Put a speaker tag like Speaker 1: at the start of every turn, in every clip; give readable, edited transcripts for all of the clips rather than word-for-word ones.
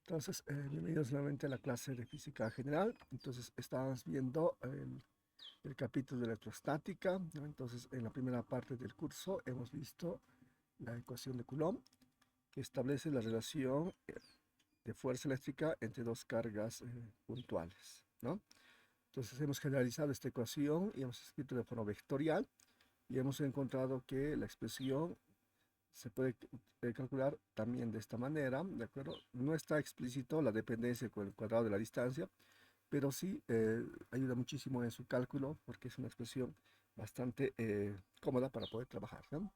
Speaker 1: Entonces, bienvenidos nuevamente a la clase de física general. Entonces, estábamos viendo el capítulo de electrostática, ¿no? Entonces, en la primera parte del curso hemos visto la ecuación de Coulomb, que establece la relación de fuerza eléctrica entre dos cargas puntuales, ¿no? Entonces, hemos generalizado esta ecuación y hemos escrito de forma vectorial y hemos encontrado que la expresión se puede calcular también de esta manera, ¿de acuerdo? No está explícito la dependencia con el cuadrado de la distancia, pero sí ayuda muchísimo en su cálculo porque es una expresión bastante cómoda para poder trabajar, ¿no?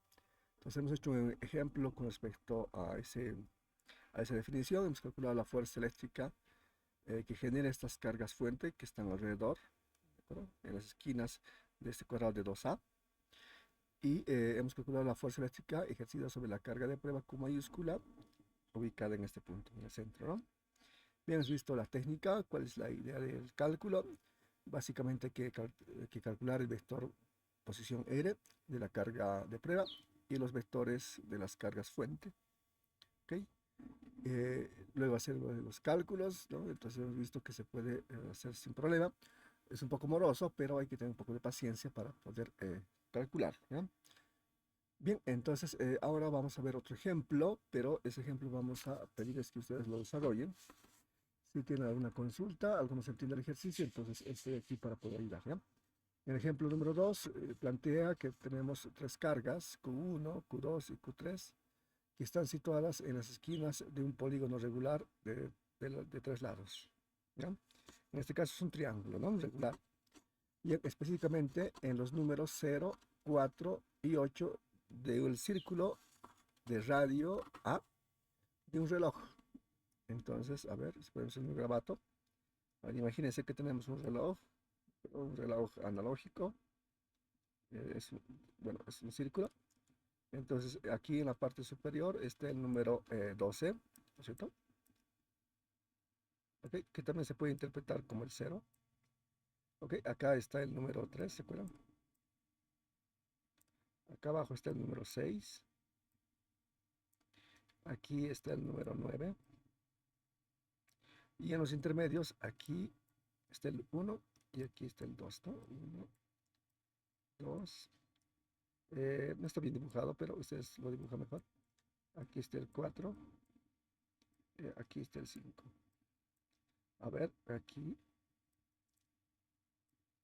Speaker 1: Entonces hemos hecho un ejemplo con respecto a esa definición. Hemos calculado la fuerza eléctrica que genera estas cargas fuente que están alrededor, ¿de acuerdo? En las esquinas de este cuadrado de 2A. Y hemos calculado la fuerza eléctrica ejercida sobre la carga de prueba Q mayúscula ubicada en este punto, en el centro, ¿no? Bien, has visto la técnica, cuál es la idea del cálculo. Básicamente hay que calcular el vector posición R de la carga de prueba y los vectores de las cargas fuente. ¿Ok? Luego hacer los cálculos, ¿no? Entonces hemos visto que se puede hacer sin problema. Es un poco moroso, pero hay que tener un poco de paciencia para poder calcular, ¿no? Bien, entonces ahora vamos a ver otro ejemplo, pero ese ejemplo vamos a pedirles que ustedes lo desarrollen. Si tienen alguna consulta, algo no se entiende el ejercicio, entonces estoy aquí para poder ayudar, ¿ya? El ejemplo número 2 plantea que tenemos tres cargas, Q1, Q2 y Q3, que están situadas en las esquinas de un polígono regular de tres lados, ¿ya? En este caso es un triángulo, ¿no? Regular. Y específicamente en los números 0, 4 y 8 del círculo de radio A de un reloj. Entonces, a ver, si podemos hacer un grabato. Ahora, imagínense que tenemos un reloj analógico, bueno, es un círculo. Entonces, aquí en la parte superior está el número 12, ¿no es cierto? ¿Ok? Que también se puede interpretar como el cero. ¿Ok? Acá está el número 3, ¿se acuerdan? Acá abajo está el número 6. Aquí está el número 9. Y en los intermedios, aquí está el 1 y aquí está el 2, ¿no? 1, 2. No está bien dibujado, pero ustedes lo dibujan mejor. Aquí está el 4. Aquí está el 5. A ver, aquí.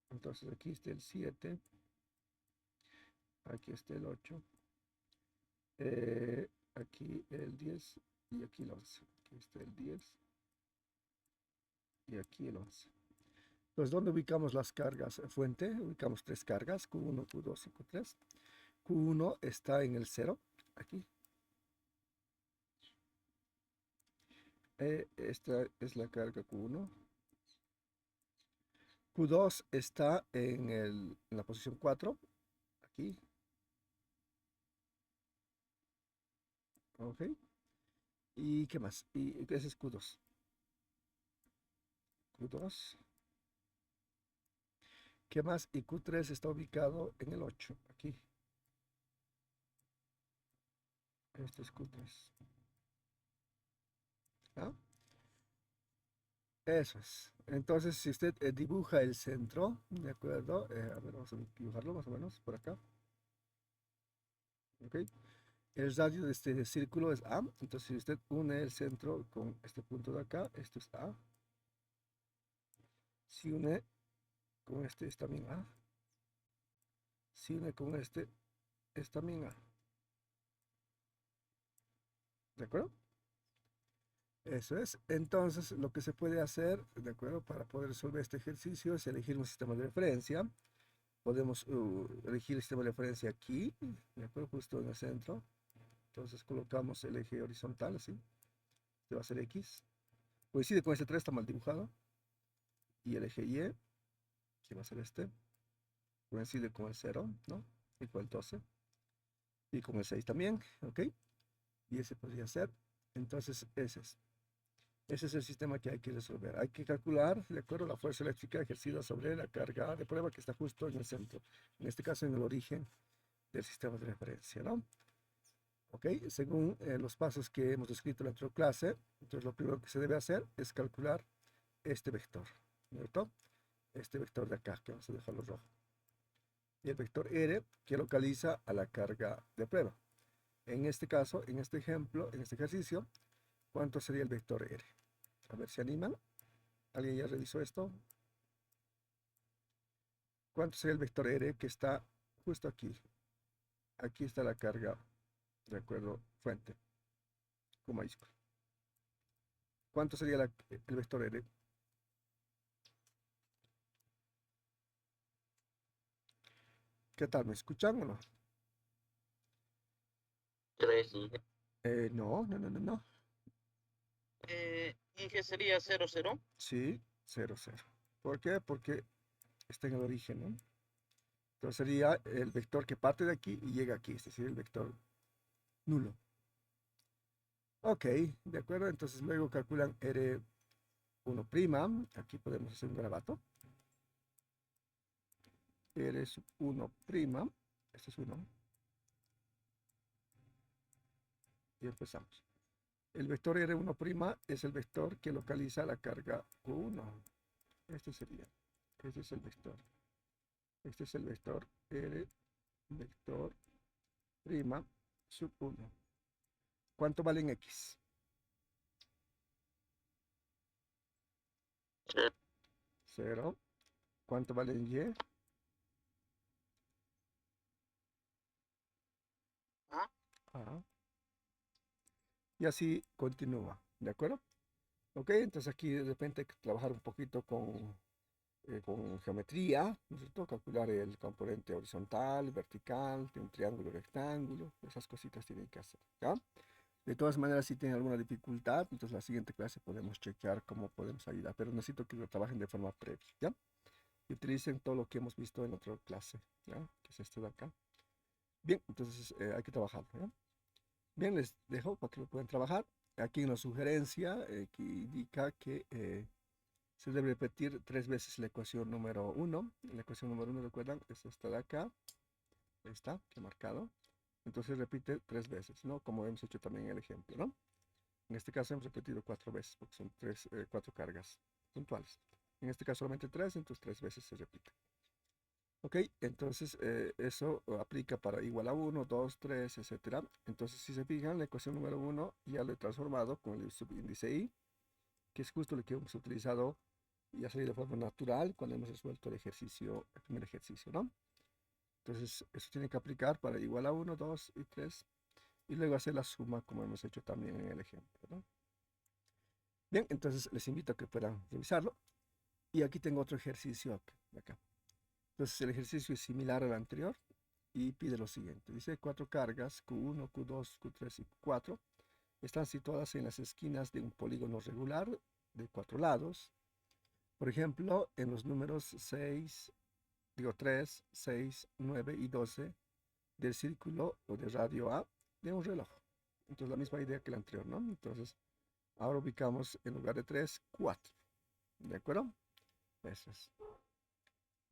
Speaker 1: Entonces aquí está el 7. Aquí está el 8. Aquí el 10 y aquí el 11. Aquí está el 10 y aquí el 11. Entonces, ¿dónde ubicamos las cargas fuente? Ubicamos tres cargas, Q1, Q2 y Q3. Q1 está en el 0, aquí. Esta es la carga Q1. Q2 está en la posición 4, aquí. Ok. ¿Y qué más? Y ese es Q2. Q2. ¿Qué más? Y Q3 está ubicado en el 8, aquí. Este es Q3. ¿Ah? Eso es. Entonces, si usted dibuja el centro, ¿de acuerdo? A ver, vamos a dibujarlo más o menos por acá. ¿Ok? El radio de este círculo es A. Entonces, si usted une el centro con este punto de acá, esto es A. Si une con este, es también A. Si une con este, es también A. ¿De acuerdo? Eso es. Entonces, lo que se puede hacer, ¿de acuerdo? Para poder resolver este ejercicio es elegir un sistema de referencia. Podemos elegir el sistema de referencia aquí, ¿de acuerdo? Justo en el centro. Entonces colocamos el eje horizontal, así. Este va a ser X. Coincide con este 3, está mal dibujado. Y el eje Y, que va a ser este, coincide con el 0, ¿no? Y con el 12. Y con el 6 también, ¿ok? Y ese podría ser. Entonces, ese es el sistema que hay que resolver. Hay que calcular, de acuerdo, la fuerza eléctrica ejercida sobre la carga de prueba que está justo en el centro. En este caso, en el origen del sistema de referencia, ¿no? ¿Ok? Según los pasos que hemos descrito en la otra clase, Entonces lo primero que se debe hacer es calcular este vector, ¿cierto? Este vector de acá, que vamos a dejarlo rojo. Y el vector R que localiza a la carga de prueba. En este caso, en este ejemplo, en este ejercicio, ¿cuánto sería el vector R? A ver si animan. ¿Alguien ya revisó esto? ¿Cuánto sería el vector R que está justo aquí? Aquí está la carga, de acuerdo, fuente, con mayúscula. ¿Cuánto sería el vector R? ¿Qué tal? ¿Me escuchan o no?
Speaker 2: 3, Inge.
Speaker 1: No, no, no, no, no.
Speaker 2: Inge sería 0, 0.
Speaker 1: Sí, 0, 0. ¿Por qué? Porque está en el origen, ¿no? Entonces sería el vector que parte de aquí y llega aquí, es decir, el vector nulo. Ok, de acuerdo, entonces luego calculan R1', aquí podemos hacer un garabato. R1', este es 1. Y empezamos. El vector R1' es el vector que localiza la carga Q1. Este sería, este es el vector. Este es el vector R, vector prima sub 1. ¿Cuánto vale en X? 0. ¿Cuánto vale en Y?
Speaker 2: ¿Ah?
Speaker 1: A. Y así continúa, ¿de acuerdo? Ok, entonces aquí de repente hay que trabajar un poquito con geometría, ¿no es cierto? Calcular el componente horizontal, vertical, de un triángulo, rectángulo, esas cositas tienen que hacer, ¿ya? De todas maneras, si tienen alguna dificultad, entonces la siguiente clase podemos chequear cómo podemos ayudar, pero necesito que lo trabajen de forma previa, ¿ya? Y utilicen todo lo que hemos visto en otra clase, ¿ya? Que es esto de acá. Bien, entonces hay que trabajarlo, ¿ya? Bien, les dejo para que lo puedan trabajar. Aquí en la sugerencia que indica que se debe repetir 3 veces la ecuación número 1. La ecuación número 1, recuerdan, es esta de acá, esta que he marcado. Entonces repite 3 veces, ¿no? Como hemos hecho también en el ejemplo, ¿no? En este caso hemos repetido 4 veces, porque son 4 cargas puntuales. En este caso solamente 3, entonces 3 veces se repite. Ok, entonces eso aplica para igual a 1, 2, 3, etcétera. Entonces, si se fijan, la ecuación número 1 ya lo he transformado con el subíndice i, que es justo lo que hemos utilizado y ha salido de forma natural cuando hemos resuelto el primer ejercicio, ¿no? Entonces, eso tiene que aplicar para igual a 1, 2 y 3, y luego hacer la suma como hemos hecho también en el ejemplo, ¿no? Bien, entonces les invito a que puedan revisarlo. Y aquí tengo otro ejercicio acá. Entonces, el ejercicio es similar al anterior y pide lo siguiente. Dice 4 cargas, Q1, Q2, Q3 y Q4, están situadas en las esquinas de un polígono regular de 4 lados. Por ejemplo, en los números 3, 6, 9 y 12 del círculo o de radio A de un reloj. Entonces, la misma idea que la anterior, ¿no? Entonces, ahora ubicamos en lugar de 3, 4. ¿De acuerdo? Eso es.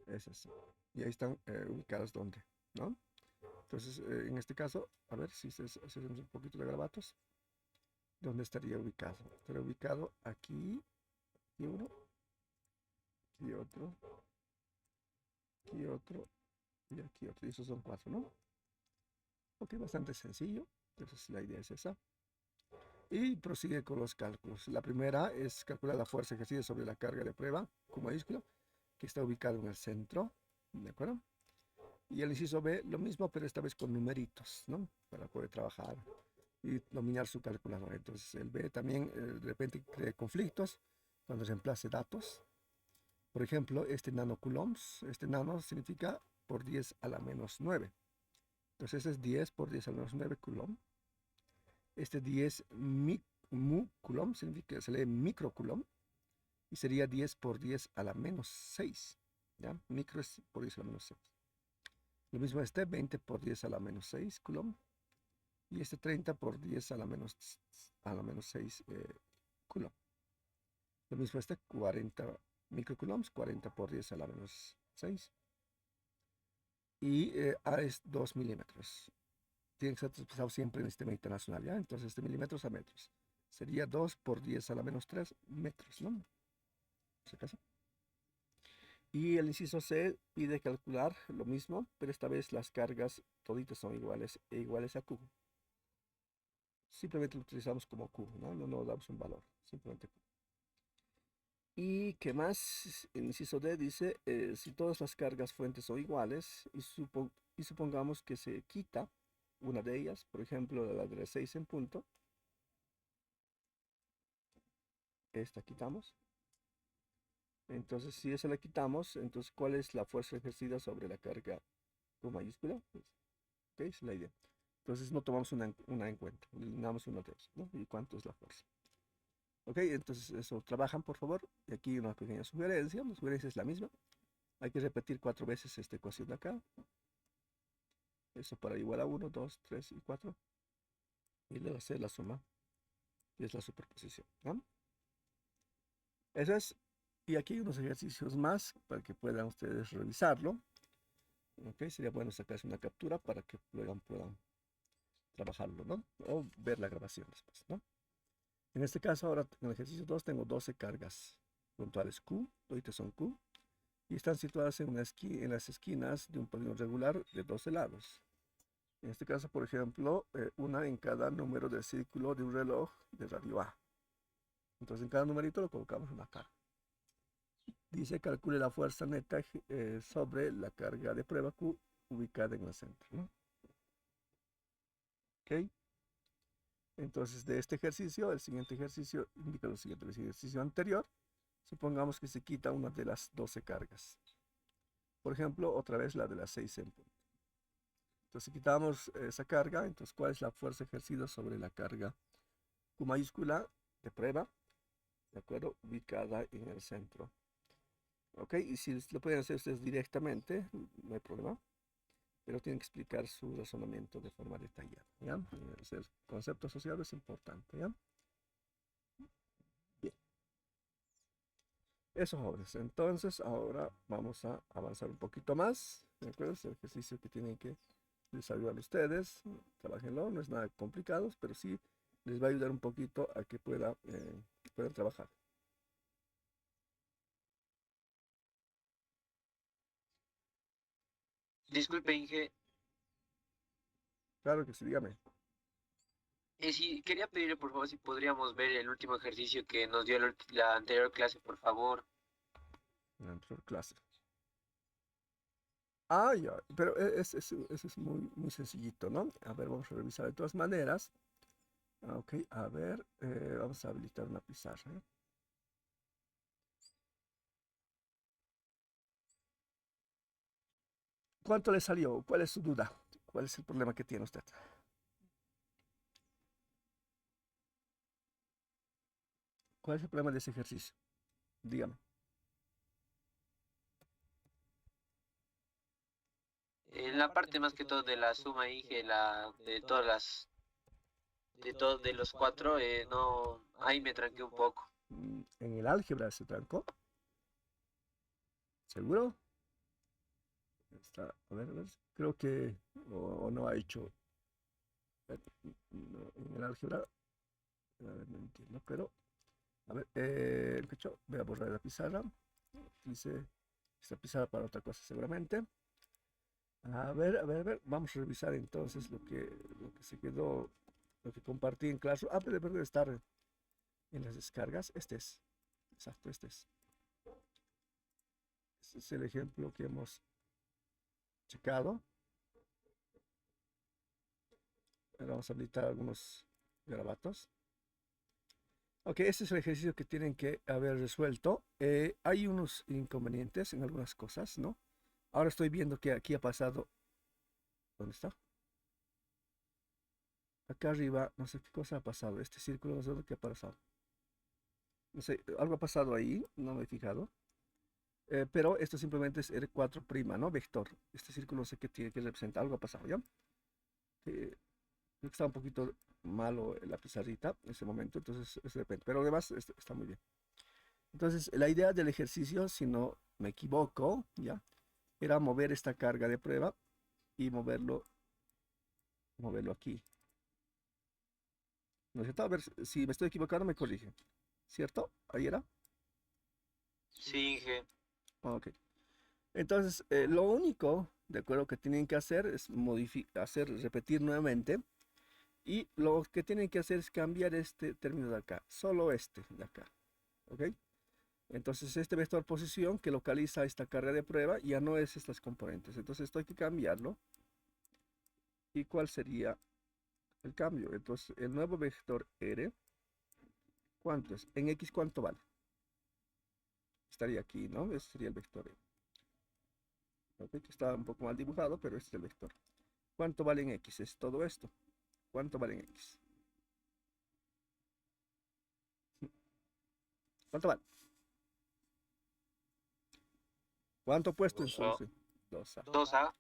Speaker 1: Eso es. Y ahí están ubicadas donde, ¿no? Entonces, en este caso, a ver si hacemos un poquito de garabatos. ¿Dónde estaría ubicado? Estaría ubicado aquí, y uno, y otro, y otro, y aquí otro. Y esos son 4, ¿no? Ok, bastante sencillo. Entonces, la idea es esa. Y prosigue con los cálculos. La primera es calcular la fuerza ejercida sobre la carga de prueba, Q mayúscula, que está ubicado en el centro, ¿de acuerdo? Y el inciso B, lo mismo, pero esta vez con numeritos, ¿no? Para poder trabajar y dominar su calculadora. Entonces, el B también de repente crea conflictos cuando reemplace datos. Por ejemplo, este nanocoulombs, este nano significa por 10 a la menos 9. Entonces, ese es 10 por 10 a la menos 9 coulomb. Este 10 mu coulomb significa que se lee microcoulomb y sería 10 por 10 a la menos 6. ¿Ya? Micro es por 10 a la menos 6. Lo mismo este 20 por 10 a la menos 6 coulomb. Y este 30 por 10 a la menos 6 coulomb. Lo mismo este 40 microcoulombs, 40 por 10 a la menos 6. Y A es 2 milímetros. Tiene que ser expresado siempre en sistema internacional, ¿ya? Entonces, de milímetros a metros. Sería 2 por 10 a la menos 3 metros, ¿no? Por si acaso. Y el inciso C pide calcular lo mismo, pero esta vez las cargas toditas son iguales e iguales a Q. Simplemente lo utilizamos como Q, ¿no? No damos un valor, simplemente Q. ¿Y qué más? El inciso D dice, si todas las cargas fuentes son iguales y, supongamos que se quita una de ellas, por ejemplo, la de las 6 en punto, esta quitamos. Entonces, si esa la quitamos, entonces, ¿cuál es la fuerza ejercida sobre la carga Q mayúscula? Pues, ok, esa es la idea. Entonces, no tomamos una en cuenta, eliminamos una de ellas, ¿no? ¿Y cuánto es la fuerza? Ok, entonces eso trabajan, por favor. Y aquí una pequeña sugerencia. La sugerencia es la misma. Hay que repetir 4 veces esta ecuación de acá. Eso para igual a 1, 2, 3 y 4. Y luego hacer la suma, que es la superposición, ¿no? Eso es. Y aquí hay unos ejercicios más para que puedan ustedes revisarlo. Ok, sería bueno sacarse una captura para que puedan trabajarlo, ¿no? O ver la grabación después, ¿no? En este caso, ahora en el ejercicio 2 tengo 12 cargas puntuales Q, ahorita son Q, y están situadas en las esquinas de un polígono regular de 12 lados. En este caso, por ejemplo, una en cada número del círculo de un reloj de radio A. Entonces, en cada numerito lo colocamos una carga. Dice, calcule la fuerza neta sobre la carga de prueba Q ubicada en el centro, ¿no? Ok. Entonces, de este ejercicio, el siguiente ejercicio indica lo siguiente. El ejercicio anterior, supongamos que se quita una de las 12 cargas. Por ejemplo, otra vez la de las 6 en punto. Entonces, si quitamos esa carga, entonces, ¿cuál es la fuerza ejercida sobre la carga Q mayúscula de prueba? ¿De acuerdo? Ubicada en el centro. Ok, y si lo pueden hacer ustedes directamente, no hay problema, pero tienen que explicar su razonamiento de forma detallada, ¿ya? El concepto asociado es importante, ¿ya? Bien, eso, jóvenes. Entonces, ahora vamos a avanzar un poquito más, ¿de acuerdo? Es el ejercicio que tienen que desarrollar ustedes, trabajenlo, no es nada complicado, pero sí les va a ayudar un poquito a que puedan trabajar.
Speaker 2: Disculpe, Inge.
Speaker 1: Claro que sí, dígame.
Speaker 2: Sí, quería pedirle por favor si podríamos ver el último ejercicio que nos dio la anterior clase, por favor.
Speaker 1: En la anterior clase. Ah, ya, pero eso es muy sencillito, ¿no? A ver, vamos a revisar de todas maneras. Ok, a ver, vamos a habilitar una pizarra, ¿eh? ¿Cuánto le salió? ¿Cuál es su duda? ¿Cuál es el problema que tiene usted? ¿Cuál es el problema de ese ejercicio? Dígame.
Speaker 2: En la parte más que todo de la suma, Inge, de todas de los cuatro, no, ahí me tranqué un poco.
Speaker 1: En el álgebra se trancó, ¿seguro? A ver, creo que o no ha hecho en el álgebra, a ver, no entiendo, pero a ver, cacho, voy a borrar la pizarra, dice esta pizarra para otra cosa seguramente. A ver, vamos a revisar entonces lo que se quedó, lo que compartí en clase. Ah, pero debe estar en las descargas. Este es, exacto, este es. Este es el ejemplo que hemos checado. Ahora vamos a habilitar algunos garabatos. Ok, este es el ejercicio que tienen que haber resuelto. Hay unos inconvenientes en algunas cosas, ¿no? Ahora estoy viendo que aquí ha pasado. ¿Dónde está? Acá arriba, no sé qué cosa ha pasado. Este círculo, no sé qué ha pasado. No sé, algo ha pasado ahí, no me he fijado. Pero esto simplemente es R4', ¿no? Vector. Este círculo no sé qué tiene que representar. Algo ha pasado, ¿ya? Creo que está un poquito malo la pizarrita en ese momento, entonces eso depende. Pero además está muy bien. Entonces, la idea del ejercicio, si no me equivoco, ¿ya? Era mover esta carga de prueba y moverlo aquí. ¿No es cierto? A ver si me estoy equivocando, me corrige. ¿Cierto? ¿Ahí era?
Speaker 2: Sí, Inge.
Speaker 1: Ok. Entonces, lo único, de acuerdo, que tienen que hacer es repetir nuevamente. Y lo que tienen que hacer es cambiar este término de acá, solo este de acá. ¿Ok? Entonces, este vector posición que localiza esta carga de prueba ya no es estas componentes. Entonces, esto hay que cambiarlo. ¿Y cuál sería el cambio? Entonces, el nuevo vector R, ¿cuánto es? En X, ¿cuánto vale? Estaría aquí, ¿no? Ese sería el vector R. ¿Ok? Que está un poco mal dibujado, pero este es el vector. ¿Cuánto vale en X? Es todo esto. ¿Cuánto vale en X? ¿Cuánto vale? ¿Cuánto ha puesto en
Speaker 2: 2A.
Speaker 1: solución? 2A.
Speaker 2: 2A.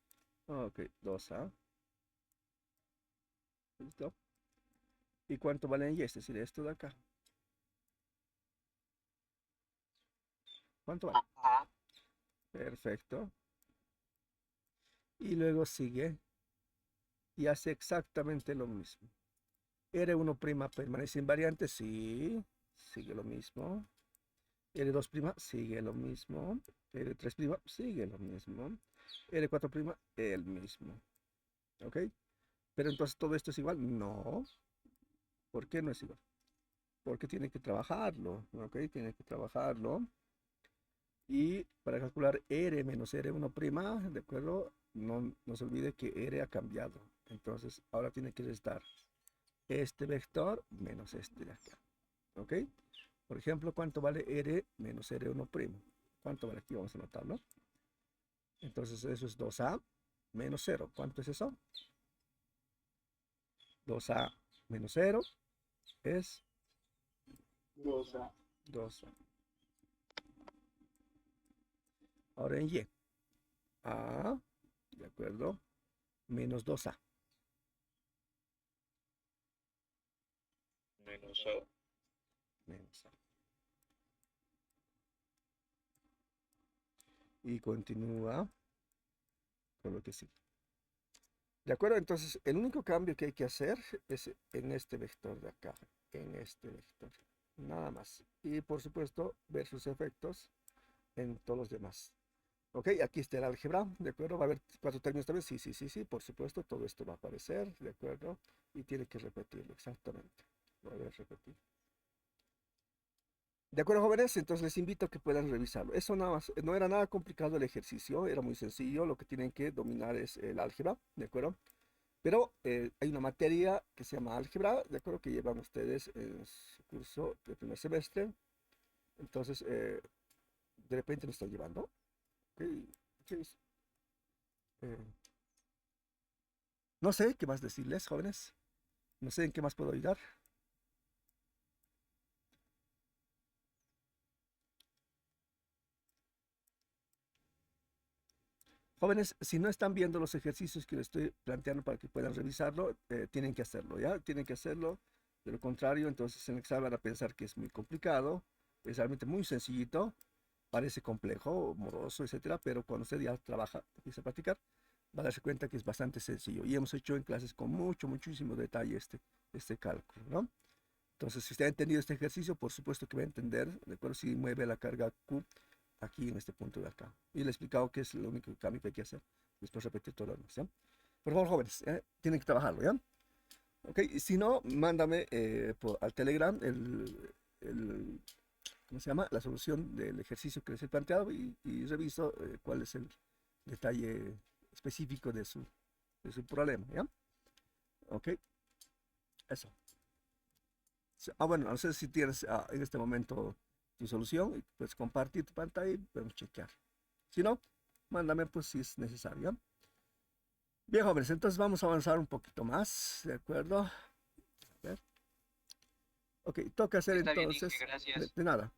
Speaker 1: Ok, 2A. ¿Listo? ¿Y cuánto vale en Y? Es decir, esto de acá. ¿Cuánto vale?
Speaker 2: A.
Speaker 1: Perfecto. Y luego sigue y hace exactamente lo mismo. R1' permanece invariante, sí, sigue lo mismo. R2' sigue lo mismo. R3' sigue lo mismo. R4' el mismo. ¿Ok? Pero entonces todo esto es igual. No. ¿Por qué no es igual? Porque tiene que trabajarlo. ¿Ok? Tiene que trabajarlo. Y para calcular R menos R1', ¿de acuerdo? No se olvide que R ha cambiado. Entonces ahora tiene que restar este vector menos este de acá. ¿Ok? Por ejemplo, ¿cuánto vale R menos R1'? ¿Cuánto vale aquí? Vamos a anotarlo. Entonces eso es 2A menos 0. ¿Cuánto es eso? 2A menos 0 es
Speaker 2: 2A.
Speaker 1: 2A. Ahora en Y. A, ¿de acuerdo? Menos 2A.
Speaker 2: Menos A.
Speaker 1: Menos A. Y continúa con lo que sigue. ¿De acuerdo? Entonces, el único cambio que hay que hacer es en este vector de acá, en este vector, nada más. Y por supuesto, ver sus efectos en todos los demás. Ok, aquí está el álgebra, ¿de acuerdo? Va a haber 4 términos también, sí, sí, sí, sí, por supuesto, todo esto va a aparecer, ¿de acuerdo? Y tiene que repetirlo, exactamente. Voy a repetir. De acuerdo, jóvenes, entonces les invito a que puedan revisarlo. Eso nada más, no era nada complicado el ejercicio, era muy sencillo, lo que tienen que dominar es el álgebra, ¿de acuerdo? Pero hay una materia que se llama álgebra, ¿de acuerdo? Que llevan ustedes en su curso de primer semestre. Entonces, de repente lo están llevando. Ok, ok, eh, no sé qué más decirles, jóvenes. No sé en qué más puedo ayudar. Jóvenes, si no están viendo los ejercicios que les estoy planteando para que puedan revisarlo, tienen que hacerlo, ¿ya? Tienen que hacerlo. De lo contrario, entonces en el examen van a pensar que es muy complicado. Es realmente muy sencillito. Parece complejo, moroso, etcétera, pero cuando usted ya trabaja, empieza a practicar, va a darse cuenta que es bastante sencillo. Y hemos hecho en clases con muchísimo detalle este cálculo, ¿no? Entonces, si usted ha entendido este ejercicio, por supuesto que va a entender, ¿de acuerdo? Si mueve la carga Q aquí en este punto de acá. Y le he explicado que es lo único cambio que hay que hacer. Después repetir todo lo demás, ¿ya? Por favor, jóvenes, tienen que trabajarlo, ¿ya? Ok, si no, mándame al Telegram ¿cómo se llama? La solución del ejercicio que les he planteado y reviso cuál es el detalle específico de su problema, ¿ya? Ok, eso. Bueno, no sé si tienes en este momento tu solución, y puedes compartir tu pantalla y podemos chequear. Si no, mándame pues si es necesario. Bien, jóvenes, entonces vamos a avanzar un poquito más, ¿de acuerdo? A ver. Ok, toca hacer
Speaker 2: Está bien, Inge,
Speaker 1: entonces, de,
Speaker 2: gracias.
Speaker 1: de nada.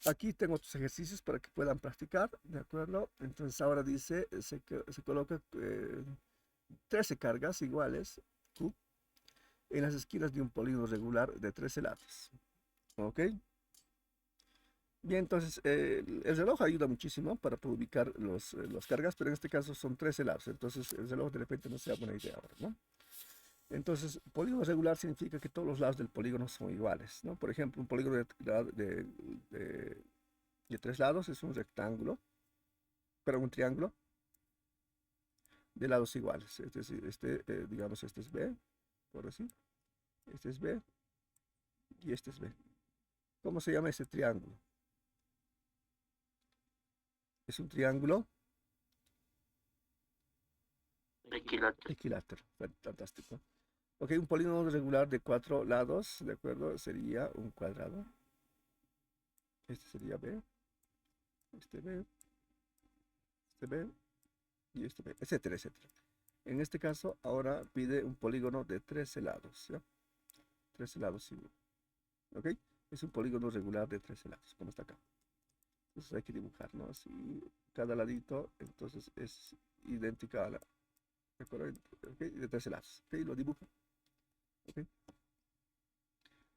Speaker 1: Aquí tengo tus ejercicios para que puedan practicar, ¿de acuerdo? Entonces ahora dice, se coloca 13 cargas iguales Q en las esquinas de un polígono regular de 13 lados. ¿Ok? Bien, entonces el reloj ayuda muchísimo para poder ubicar los cargas, pero en este caso son 13 lados, entonces el reloj de repente no sea buena idea ahora, ¿no? Entonces, polígono regular significa que todos los lados del polígono son iguales, ¿no? Por ejemplo, un polígono de, de 3 lados es un rectángulo, pero un triángulo de lados iguales. Es decir, digamos, este es B, por así, este es B y este es B. ¿Cómo se llama ese triángulo? Es un triángulo
Speaker 2: Equilátero.
Speaker 1: equilátero. Fantástico. Ok, un polígono regular de 4 lados, ¿de acuerdo? Sería un cuadrado. Este sería B, este B, este B y este B, etcétera, etcétera. En este caso, ahora pide un polígono de 13 lados, ¿ya? 13 lados, sí. ¿Ok? Es un polígono regular de 13 lados, como está acá. Entonces hay que dibujar, ¿no? Así, cada ladito, entonces es idéntica a la, ¿de acuerdo? ¿Ok? De 13 lados, ¿ok? Lo dibujo, ¿ok?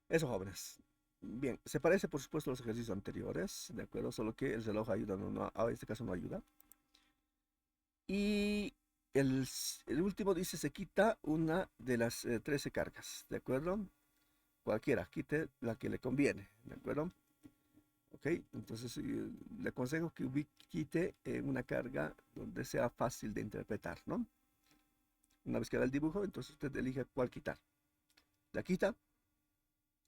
Speaker 1: Eso, jóvenes. Bien, se parece, por supuesto, a los ejercicios anteriores, ¿de acuerdo? Solo que el reloj ayuda, en este caso no ayuda. Y el último dice, se quita una de las 13 cargas, ¿de acuerdo? Cualquiera, quite la que le conviene, ¿de acuerdo? Ok, entonces le aconsejo que quite una carga donde sea fácil de interpretar, ¿no? Una vez que haga el dibujo, entonces usted elige cuál quitar. La quita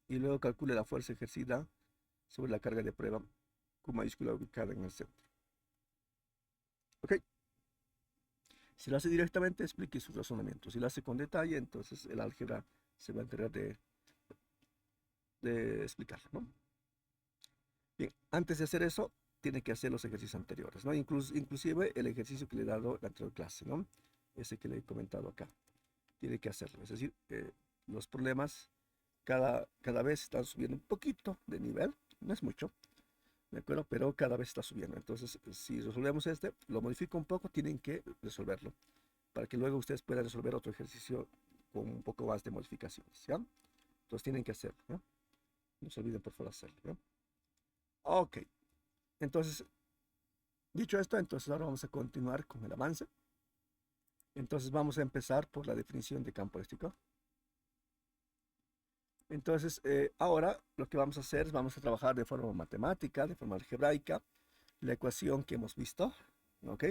Speaker 1: y luego calcule la fuerza ejercida sobre la carga de prueba Q mayúscula ubicada en el centro. Ok, si lo hace directamente, explique su razonamiento. Si lo hace con detalle, entonces el álgebra se va a encargar de explicarlo, ¿no? Bien, antes de hacer eso, tiene que hacer los ejercicios anteriores, ¿no? Inclusive el ejercicio que le he dado en la anterior clase, ¿no? Ese que le he comentado acá. Tiene que hacerlo. Es decir, los problemas cada vez están subiendo un poquito de nivel. No es mucho, ¿de acuerdo? Pero cada vez está subiendo. Entonces, si resolvemos este, lo modifico un poco, tienen que resolverlo. Para que luego ustedes puedan resolver otro ejercicio con un poco más de modificaciones, ¿ya? Entonces tienen que hacerlo, ¿ya? No se olviden, por favor, hacerlo, ¿ya? Ok. Entonces, dicho esto, entonces ahora vamos a continuar con el avance. Entonces vamos a empezar por la definición de campo eléctrico. Entonces, ahora lo que vamos a hacer es vamos a trabajar de forma matemática, de forma algebraica, la ecuación que hemos visto, ¿ok?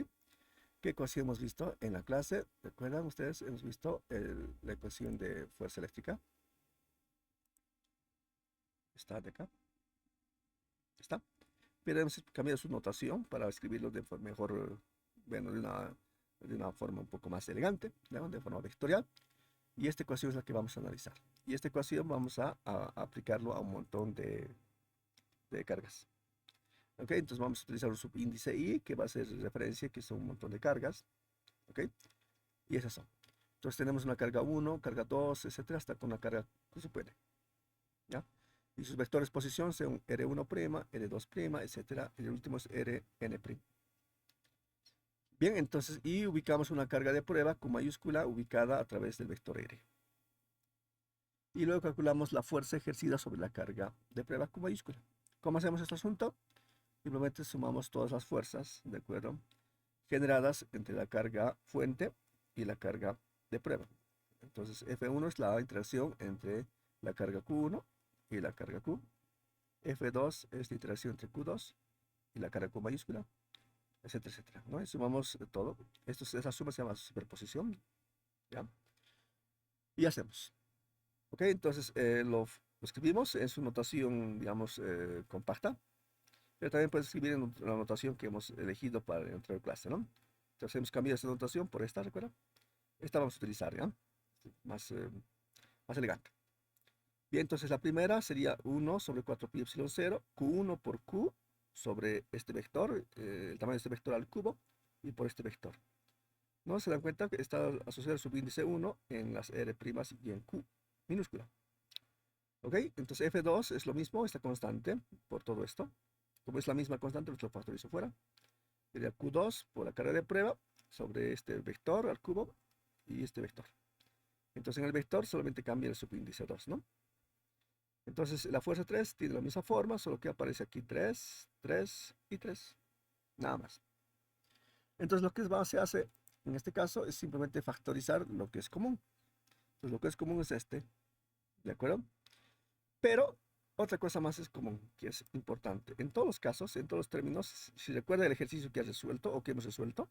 Speaker 1: ¿Qué ecuación hemos visto en la clase? ¿Recuerdan ustedes? Hemos visto la ecuación de fuerza eléctrica. Está de acá. Está. Pero hemos cambiado su notación para escribirlo de forma mejor, bueno, de una forma un poco más elegante, ¿no? De forma vectorial. Y esta ecuación es la que vamos a analizar. Y esta ecuación vamos a aplicarlo a un montón de cargas. ¿Ok? Entonces vamos a utilizar un subíndice I, que va a ser referencia, que son un montón de cargas. ¿Ok? Y esas son. Entonces tenemos una carga 1, carga 2, etcétera, hasta con una carga que se puede. ¿Ya? Y sus vectores de posición son R1', R2', etcétera. Y el último es Rn'. Bien, entonces, y ubicamos una carga de prueba Q mayúscula ubicada a través del vector R. Y luego calculamos la fuerza ejercida sobre la carga de prueba Q mayúscula. ¿Cómo hacemos este asunto? Simplemente sumamos todas las fuerzas, ¿de acuerdo? Generadas entre la carga fuente y la carga de prueba. Entonces, F1 es la interacción entre la carga Q1 y la carga Q. F2 es la interacción entre Q2 y la carga Q mayúscula, etcétera, etcétera, ¿no? Y sumamos todo. Esa suma se llama superposición, ¿ya? Y hacemos. ¿Ok? Entonces, lo escribimos en su notación, digamos, compacta, pero también puedes escribir en la notación que hemos elegido para entrar a clase, ¿no? Entonces hemos cambiado esta notación por esta, ¿recuerda? Esta vamos a utilizar, ¿ya? Más elegante. Bien, entonces la primera sería 1 sobre 4 pi epsilon 0, Q1 por Q sobre este vector, el tamaño de este vector al cubo, y por este vector. ¿No? Se dan cuenta que está asociado al subíndice 1 en las R' y en Q minúscula. ¿Ok? Entonces F2 es lo mismo, esta constante por todo esto. Como es la misma constante, lo factorizo fuera. Sería Q2 por la carga de prueba sobre este vector al cubo y este vector. Entonces en el vector solamente cambia el subíndice 2, ¿no? Entonces la fuerza 3 tiene la misma forma, solo que aparece aquí 3, 3 y 3. Nada más. Entonces lo que se hace en este caso es simplemente factorizar lo que es común. Entonces lo que es común es este, ¿de acuerdo? Pero otra cosa más es común, que es importante. En todos los casos, en todos los términos, si recuerda el ejercicio que has resuelto o que hemos resuelto,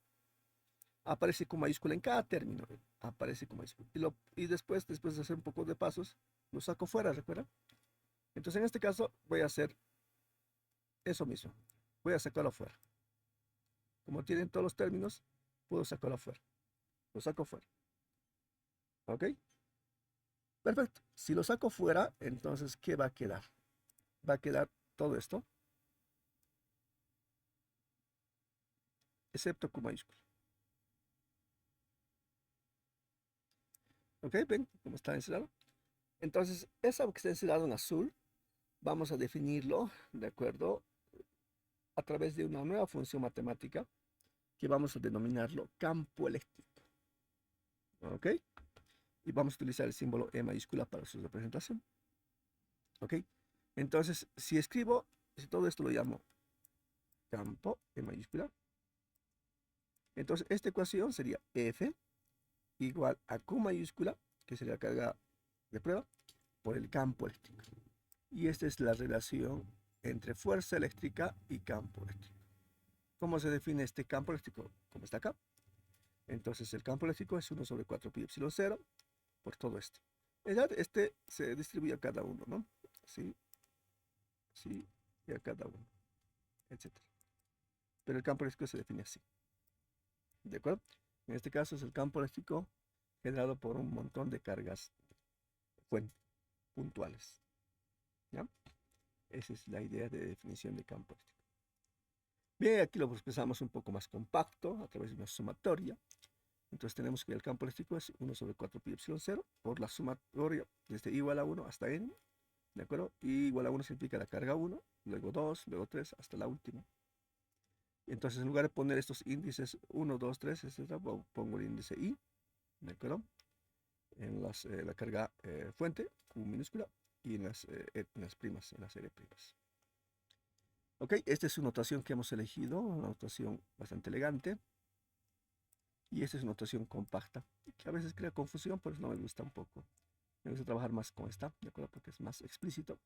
Speaker 1: aparece con mayúscula en cada término. Aparece con mayúscula. Y después de hacer un poco de pasos, lo saco fuera, ¿recuerda? Entonces en este caso voy a hacer eso mismo. Voy a sacarlo fuera. Como tienen todos los términos, puedo sacarlo fuera. Lo saco fuera. ¿Ok? Perfecto. Si lo saco fuera, entonces, ¿qué va a quedar? Va a quedar todo esto, excepto Q mayúscula. ¿Ok? ¿Ven cómo está encerrado? Entonces, eso que está encerrado en azul, vamos a definirlo, ¿de acuerdo? A través de una nueva función matemática que vamos a denominarlo campo eléctrico. ¿Ok? Y vamos a utilizar el símbolo E mayúscula para su representación. ¿Ok? Entonces, si todo esto lo llamo campo E mayúscula, entonces esta ecuación sería F igual a Q mayúscula, que sería la carga de prueba, por el campo eléctrico. Y esta es la relación entre fuerza eléctrica y campo eléctrico. ¿Cómo se define este campo eléctrico? Como está acá. Entonces el campo eléctrico es 1 sobre 4 pi epsilon 0 por todo esto. Este se distribuye a cada uno, ¿no? Sí, sí, y a cada uno, etcétera. Pero el campo eléctrico se define así. ¿De acuerdo? En este caso es el campo eléctrico generado por un montón de cargas fuente, puntuales. ¿Ya? Esa es la idea de definición de campo eléctrico. Bien, aquí lo expresamos un poco más compacto a través de una sumatoria. Entonces tenemos que el campo eléctrico es 1 sobre 4 pi epsilon 0 por la sumatoria desde igual a 1 hasta n, ¿de acuerdo? Y igual a 1 significa la carga 1, luego 2, luego 3, hasta la última. Entonces en lugar de poner estos índices 1, 2, 3, etc., pongo el índice i, ¿de acuerdo? En la carga fuente, Q minúscula, y en las primas, en las R primas. Ok, esta es su notación que hemos elegido, una notación bastante elegante. Y esta es una notación compacta, que a veces crea confusión, pero no me gusta un poco. Me gusta trabajar más con esta, ¿de acuerdo? Porque es más explícito,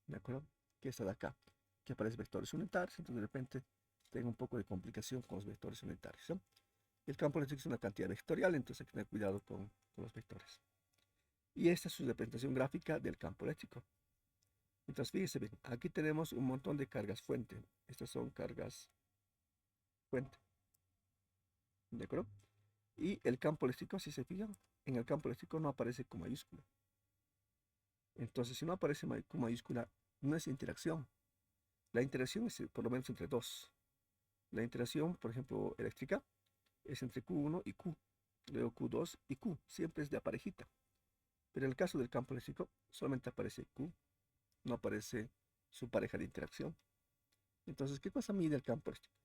Speaker 1: ¿de acuerdo? Que esta de acá, que aparece vectores unitarios, entonces de repente tengo un poco de complicación con los vectores unitarios, ¿no? El campo eléctrico es una cantidad vectorial, entonces hay que tener cuidado con los vectores. Y esta es su representación gráfica del campo eléctrico. Entonces, fíjense bien, aquí tenemos un montón de cargas fuente. Estas son cargas fuente, ¿de acuerdo? Y el campo eléctrico, si se fijan, en el campo eléctrico no aparece con mayúscula. Entonces, si no aparece con mayúscula, no es interacción. La interacción es por lo menos entre dos. La interacción, por ejemplo, eléctrica, es entre Q1 y Q, luego Q2 y Q, siempre es de a parejita. Pero en el caso del campo eléctrico, solamente aparece Q, no aparece su pareja de interacción. Entonces, ¿qué cosa mide el campo eléctrico?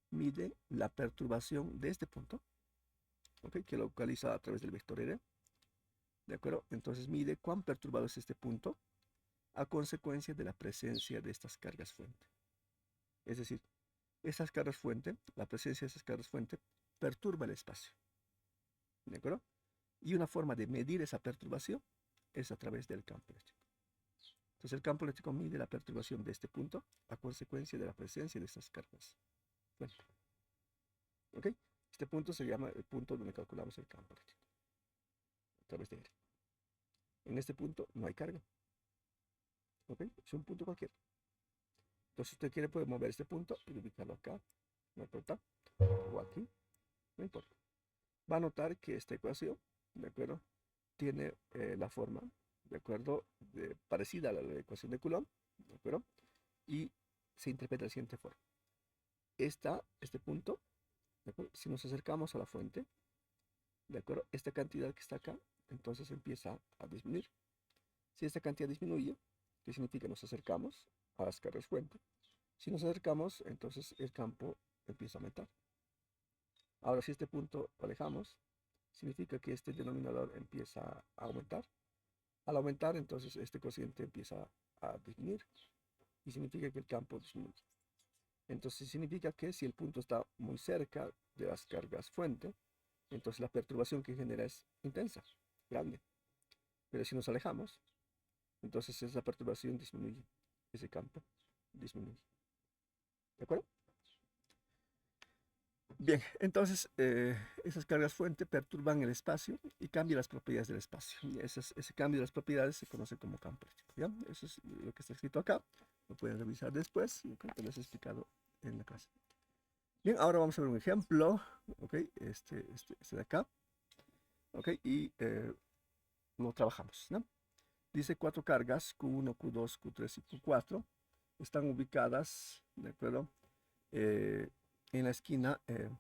Speaker 1: Mide la perturbación de este punto, ¿ok? Que lo localiza a través del vector R, ¿de acuerdo? Entonces mide cuán perturbado es este punto a consecuencia de la presencia de estas cargas fuente. Es decir, esas cargas fuente, la presencia de esas cargas fuente, perturba el espacio, ¿de acuerdo? Y una forma de medir esa perturbación es a través del campo eléctrico. Entonces el campo eléctrico mide la perturbación de este punto a consecuencia de la presencia de estas cargas fuente. ¿Ok? Este punto se llama el punto donde calculamos el campo eléctrico a través de R. En este punto no hay carga. ¿Ok? Es un punto cualquiera. Entonces, si usted quiere, puede mover este punto y ubicarlo acá, no importa, o aquí, no importa. Va a notar que esta ecuación, ¿de acuerdo? Tiene la forma, ¿de acuerdo? Parecida a la ecuación de Coulomb, ¿de acuerdo? Y se interpreta de la siguiente forma. Este punto, ¿de acuerdo? Si nos acercamos a la fuente, ¿de acuerdo? Esta cantidad que está acá, entonces empieza a disminuir. Si esta cantidad disminuye, ¿qué significa? Nos acercamos a las cargas fuente. Si nos acercamos, entonces el campo empieza a aumentar. Ahora, si este punto lo alejamos, significa que este denominador empieza a aumentar. Al aumentar, entonces este cociente empieza a disminuir y significa que el campo disminuye. Entonces significa que si el punto está muy cerca de las cargas fuente, entonces la perturbación que genera es intensa, grande. Pero si nos alejamos, entonces esa perturbación disminuye, ese campo disminuye. ¿De acuerdo? Bien, entonces esas cargas fuente perturban el espacio y cambian las propiedades del espacio. Y ese cambio de las propiedades se conoce como campo eléctrico. ¿Ya? Eso es lo que está escrito acá. Lo pueden revisar después, lo que les he explicado en la clase. Bien, ahora vamos a ver un ejemplo. Ok, este de acá. Ok, y lo trabajamos, ¿no? Dice cuatro cargas, Q1, Q2, Q3 y Q4, están ubicadas, ¿de acuerdo? En la esquina, en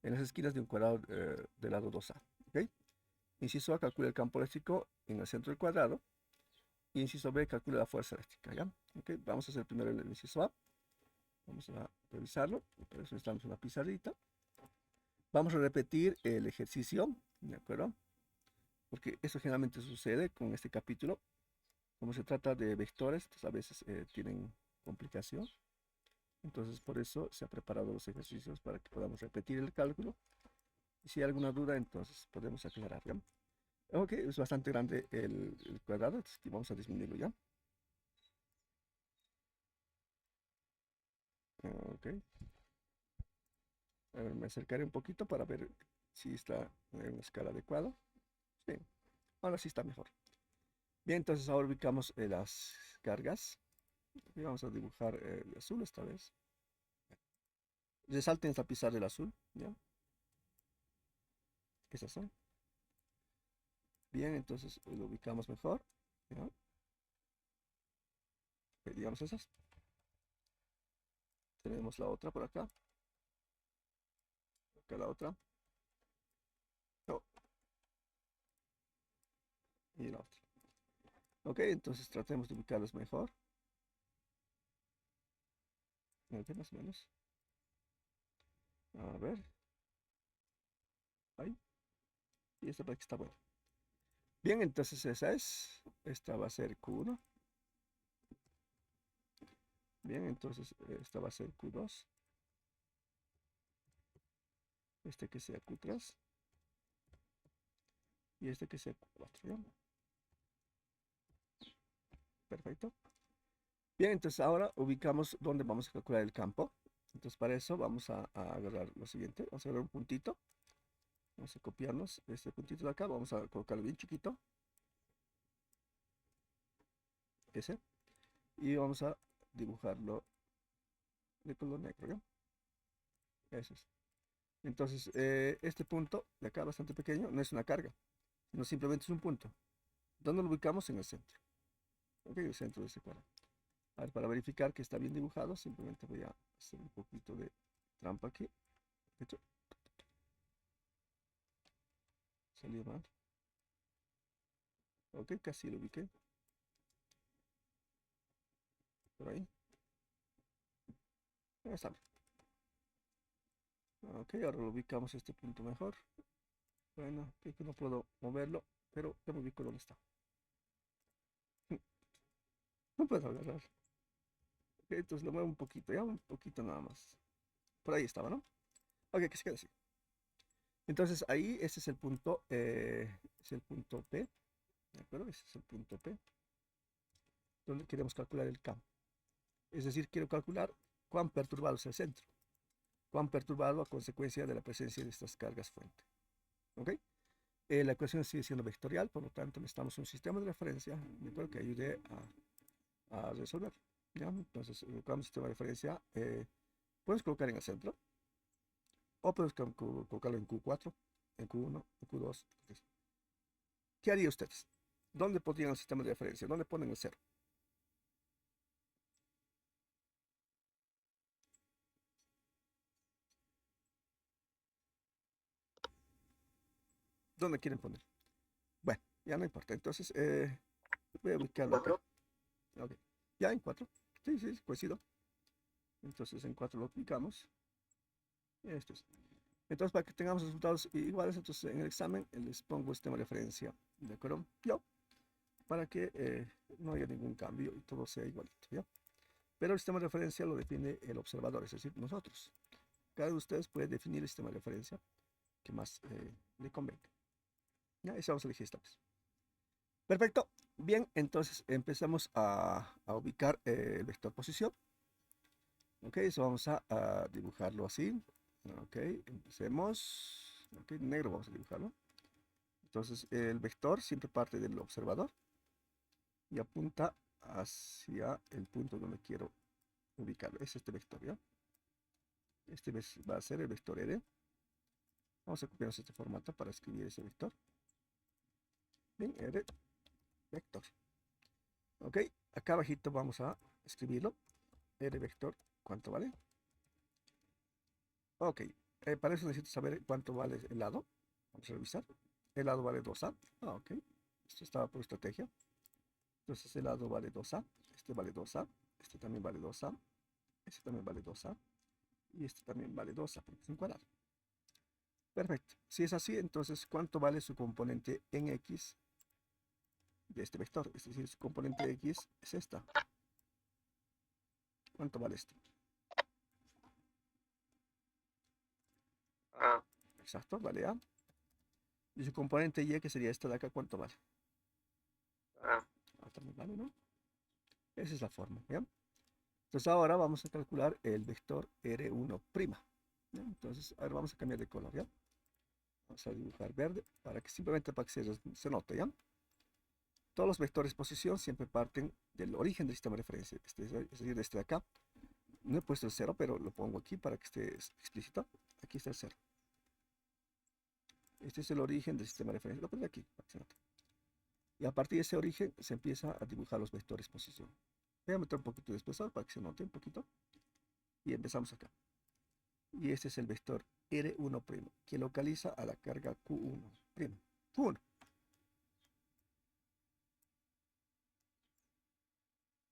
Speaker 1: las esquinas de un cuadrado del lado 2A, ¿ok? Inciso A, calcula el campo eléctrico en el centro del cuadrado. Y inciso B, calcula la fuerza eléctrica, ¿ya? ¿Ok? Vamos a hacer primero el inciso A. Vamos a revisarlo. Por eso necesitamos una pizarrita. Vamos a repetir el ejercicio, ¿de acuerdo? Porque eso generalmente sucede con este capítulo. Como se trata de vectores, entonces a veces tienen complicación. Entonces por eso se han preparado los ejercicios para que podamos repetir el cálculo. Y si hay alguna duda, entonces podemos aclarar, ¿ya? Ok, es bastante grande el cuadrado, entonces aquí vamos a disminuirlo, ¿ya? Ok. A ver, me acercaré un poquito para ver si está en una escala adecuada. Sí, ahora sí está mejor. Bien, entonces ahora ubicamos las cargas. Y vamos a dibujar el azul esta vez. Resalten esta pizarra del azul, ¿ya? Esas son. Bien, entonces lo ubicamos mejor, ¿ya? Ok, digamos esas. Tenemos la otra por acá. Acá la otra. Oh, y la otra. Ok, entonces tratemos de ubicarlos mejor. Ok, más o menos. A ver. Ahí. Y esta parte está buena. Bien, entonces esa es. Esta va a ser Q1. Bien, entonces esta va a ser Q2. Este que sea Q3. Y este que sea Q4. ¿Ya? Perfecto. Bien, entonces ahora ubicamos dónde vamos a calcular el campo. Entonces para eso vamos a agarrar lo siguiente. Vamos a agarrar un puntito. Vamos a copiarnos este puntito de acá. Vamos a colocarlo bien chiquito. Ese. Y vamos a dibujarlo de color negro. ¿Ya? Eso es. Entonces, este punto de acá, bastante pequeño, no es una carga, sino simplemente es un punto. ¿Dónde lo ubicamos? En el centro. Ok, el centro de ese cuadro. A ver, para verificar que está bien dibujado, simplemente voy a hacer un poquito de trampa aquí. Esto salió mal. Ok, casi lo ubiqué. Por ahí. Ahí está. Ok, ahora lo ubicamos este punto mejor. Bueno, creo que no puedo moverlo, pero ya me ubico dónde está. No puedo agarrar. Ok, entonces lo muevo un poquito, ya un poquito nada más. Por ahí estaba, ¿no? Ok, que se quede así. Entonces ahí, ese es el punto P, ¿de acuerdo? Ese es el punto P, donde queremos calcular el campo. Es decir, quiero calcular cuán perturbado es el centro, cuán perturbado a consecuencia de la presencia de estas cargas fuente. ¿Ok? La ecuación sigue siendo vectorial, por lo tanto necesitamos un sistema de referencia, ¿de acuerdo? Que ayude a resolver. ¿Ya? Entonces, colocamos sistema de referencia, puedes colocar en el centro, o puedes colocarlo en Q4, en Q1, en Q2, Q3. ¿Qué haría ustedes? ¿Dónde pondrían el sistema de referencia? ¿Dónde ponen el cero? ¿Dónde quieren poner? Bueno, ya no importa. Entonces, voy a ubicarlo acá. Ok. Ya en 4. Sí, sí, coincido. Entonces, en 4 lo ubicamos. Esto es. Entonces, para que tengamos resultados iguales, entonces en el examen les pongo el sistema de referencia. ¿De acuerdo? Yo, para que no haya ningún cambio y todo sea igualito. ¿Ya? Pero el sistema de referencia lo define el observador, es decir, nosotros. Cada uno de ustedes puede definir el sistema de referencia que más le convenga. ¿Ya? Eso vamos a elegir esta vez. Perfecto. Bien, entonces empezamos a ubicar el vector posición. Ok, eso vamos a dibujarlo así. Ok, empecemos. Ok, negro vamos a dibujarlo. Entonces el vector siempre parte del observador y apunta hacia el punto donde quiero ubicarlo. Es este vector, ¿ya? Este va a ser el vector R. Vamos a copiar este formato para escribir ese vector. Bien, R, vector. Ok, acá abajito vamos a escribirlo. R vector, ¿cuánto vale? Ok, para eso necesito saber cuánto vale el lado. Vamos a revisar. El lado vale 2A. Ok, esto estaba por estrategia. Entonces el lado vale 2A. Este vale 2A. Este también vale 2A. Este también vale 2A. Y este también vale 2A porque es un cuadrado. Perfecto. Si es así, entonces, ¿cuánto vale su componente en X de este vector? Es decir, su componente de X es esta. ¿Cuánto vale esto?
Speaker 2: A.
Speaker 1: Exacto, vale A. Y su componente Y, que sería esta de acá, ¿cuánto vale?
Speaker 2: A.
Speaker 1: También vale, ¿no? Esa es la forma, ¿ya? Entonces ahora vamos a calcular el vector R1'. ¿Ya? Entonces, ahora vamos a cambiar de color, ¿ya? Vamos a dibujar verde para que simplemente para que se note, ¿ya? Todos los vectores posición siempre parten del origen del sistema de referencia, es decir, de este de acá. No he puesto el 0, pero lo pongo aquí para que esté explícito. Aquí está el 0. Este es el origen del sistema de referencia. Lo pongo aquí para que se note. Y a partir de ese origen se empieza a dibujar los vectores posición. Voy a meter un poquito de espesor para que se note un poquito. Y empezamos acá. Y este es el vector R1', que localiza a la carga Q1'. Q1.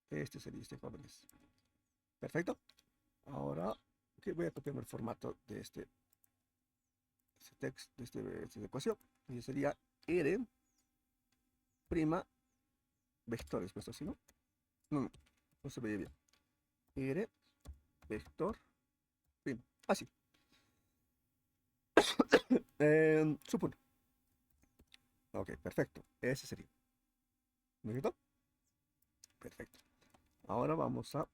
Speaker 1: Este sería este, jóvenes. Perfecto. Ahora voy a copiarme el formato de este texto, de esta ecuación. Y sería R' vectores, ¿puesto así, no? No, no se veía bien. R vector prima. Así. Supongo. Ok, perfecto. Ese sería. ¿Me quedó? Perfecto. Ahora vamos a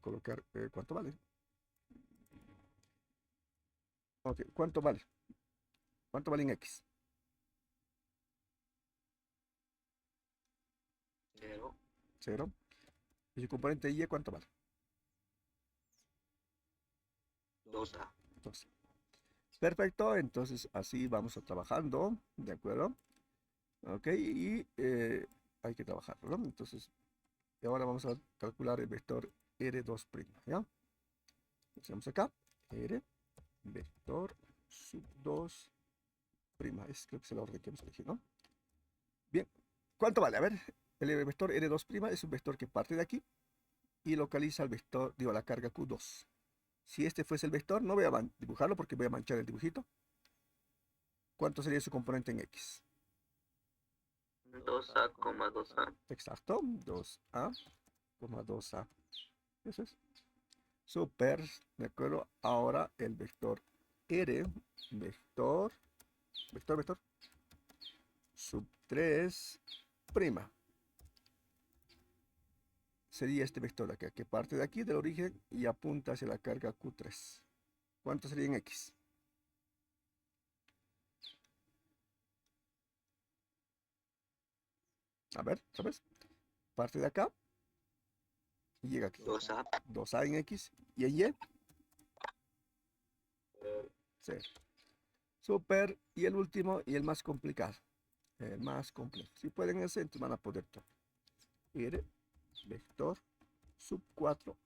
Speaker 1: colocar cuánto vale. Ok, ¿cuánto vale? ¿Cuánto vale en X?
Speaker 2: 0.
Speaker 1: 0. ¿Y su componente Y cuánto vale?
Speaker 2: 2A.
Speaker 1: 12. Perfecto, entonces así vamos a trabajando, ¿de acuerdo? Ok, y hay que trabajarlo, ¿no? Entonces, ahora vamos a calcular el vector R2', ¿ya? Hacemos acá, R, vector sub 2', creo que es el orden que hemos elegido, ¿no? Bien, ¿cuánto vale? A ver, el vector R2' es un vector que parte de aquí y localiza el vector, digo, la carga Q2. Si este fuese el vector, no voy a dibujarlo porque voy a manchar el dibujito. ¿Cuánto sería su componente en X?
Speaker 2: 2A, 2A.
Speaker 1: Exacto, 2A, 2A. Eso es. Super, ¿de acuerdo? Ahora el vector R, vector, vector, sub 3', sería este vector de acá, que parte de aquí, del origen, y apunta hacia la carga Q3. ¿Cuánto sería en X? A ver, ¿sabes? Parte de acá y llega aquí.
Speaker 2: 2A.
Speaker 1: 2A en X y en Y, 0. Super, y el último y el más complicado. El más complejo. Si pueden ese, entonces van a poder todo. R, vector, sub 4'.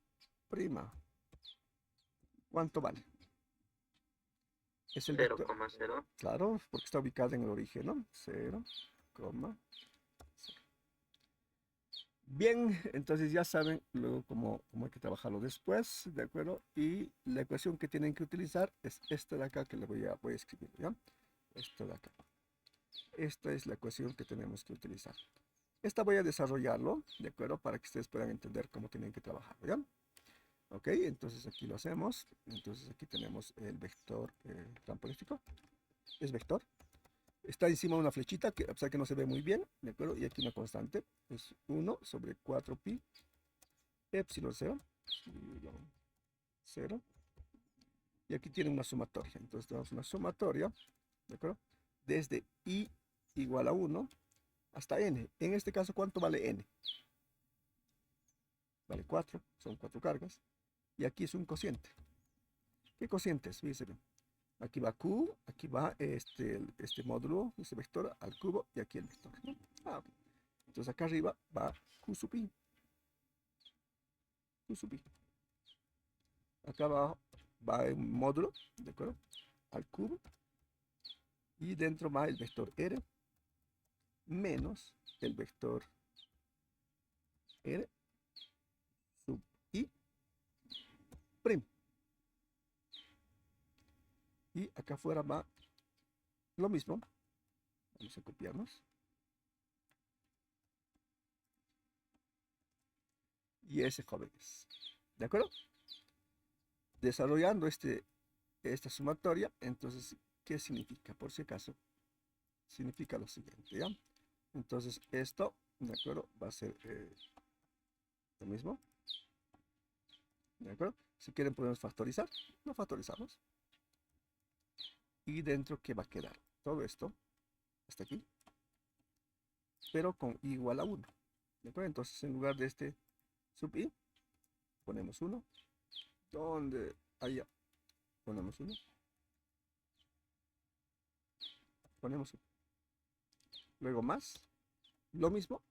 Speaker 1: ¿Cuánto vale? Es el vector.
Speaker 2: 0,0.
Speaker 1: Claro, porque está ubicado en el origen, ¿no? 0, bien, entonces ya saben luego cómo hay que trabajarlo después, ¿de acuerdo? Y la ecuación que tienen que utilizar es esta de acá que le voy a escribir, ¿ya? Esta de acá. Esta es la ecuación que tenemos que utilizar. Esta voy a desarrollarlo, ¿de acuerdo? Para que ustedes puedan entender cómo tienen que trabajarlo, ¿ya? Ok, entonces aquí lo hacemos. Entonces aquí tenemos el vector campo eléctrico. Es vector. está encima una flechita, que, o sea que no se ve muy bien, ¿de acuerdo? Y aquí una constante, es 1 sobre 4pi epsilon 0, 0. Y aquí tiene una sumatoria. Entonces tenemos una sumatoria, ¿de acuerdo? Desde i igual a 1 hasta n. En este caso, ¿cuánto vale n? Vale 4, son 4 cargas. Y aquí es un cociente. ¿Qué cociente es? Fíjense bien. Aquí va q, aquí va este módulo, este vector al cubo y aquí el vector, ¿no? Okay. Entonces acá arriba va q sub i. Q sub i. Acá abajo va un módulo, ¿de acuerdo? Al cubo. Y dentro va el vector r menos el vector r sub i prim. Y acá afuera va lo mismo. Vamos a copiarnos. Y ese jóvenes. ¿De acuerdo? Desarrollando esta sumatoria, entonces, ¿qué significa? Por si acaso, significa lo siguiente, ¿ya? Entonces, esto, ¿de acuerdo? Va a ser lo mismo. ¿De acuerdo? Si quieren podemos factorizar. Lo factorizamos. Y dentro, ¿qué va a quedar? Todo esto, hasta aquí, pero con i igual a 1. ¿De acuerdo? Entonces, en lugar de este sub i, ponemos 1. Donde allá ponemos 1. Ponemos 1. Luego más. Lo mismo.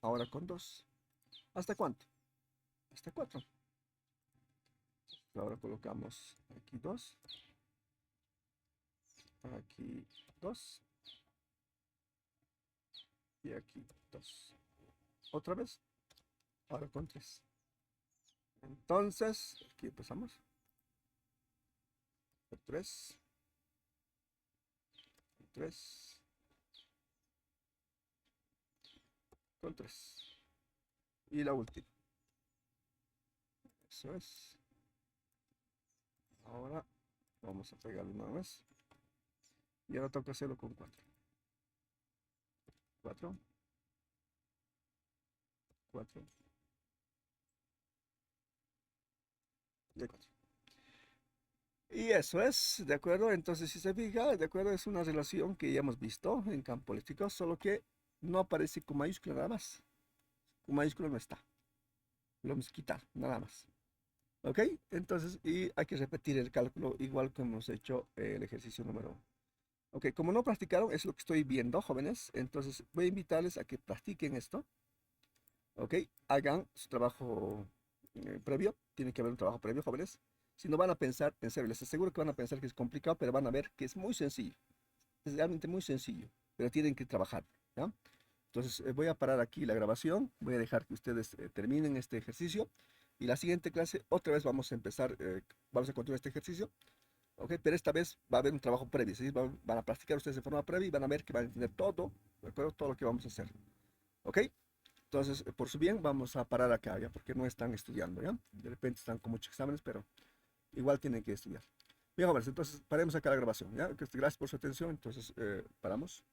Speaker 1: Ahora con 2. ¿Hasta cuánto? Hasta 4. Ahora colocamos aquí 2. Aquí 2. Y aquí 2. Otra vez. Ahora con 3. Entonces, aquí empezamos. 3. 3. Con 3. Y la última. Eso es. Ahora vamos a pegarlo una vez. Y ahora toca hacerlo con 4. 4. 4. Y 4. Y eso es, ¿de acuerdo? Entonces, si se fija, ¿de acuerdo? Es una relación que ya hemos visto en campo eléctrico, solo que no aparece con mayúscula nada más. Con mayúscula no está. Lo vamos a quitar, nada más. ¿Ok? Entonces, y hay que repetir el cálculo igual que hemos hecho el ejercicio número 1. Ok, como no practicaron, es lo que estoy viendo, jóvenes. Entonces, voy a invitarles a que practiquen esto. ¿Ok? Hagan su trabajo previo. Tiene que haber un trabajo previo, jóvenes. Si no van a pensar, en serio, les aseguro que van a pensar que es complicado, pero van a ver que es muy sencillo. Es realmente muy sencillo, pero tienen que trabajar, ¿ya? Entonces, voy a parar aquí la grabación. Voy a dejar que ustedes terminen este ejercicio. Y la siguiente clase, otra vez vamos a empezar, vamos a continuar este ejercicio. ¿Ok? Pero esta vez va a haber un trabajo previo. ¿Sí? Van a practicar ustedes de forma previa y van a ver que van a entender todo, ¿de acuerdo? Todo lo que vamos a hacer. ¿Ok? Entonces, por su bien, vamos a parar acá, ¿ya? Porque no están estudiando, ¿ya? De repente están con muchos exámenes, pero igual tienen que estudiar. Bien, jóvenes, entonces paremos acá la grabación, ¿ya? Gracias por su atención, entonces paramos.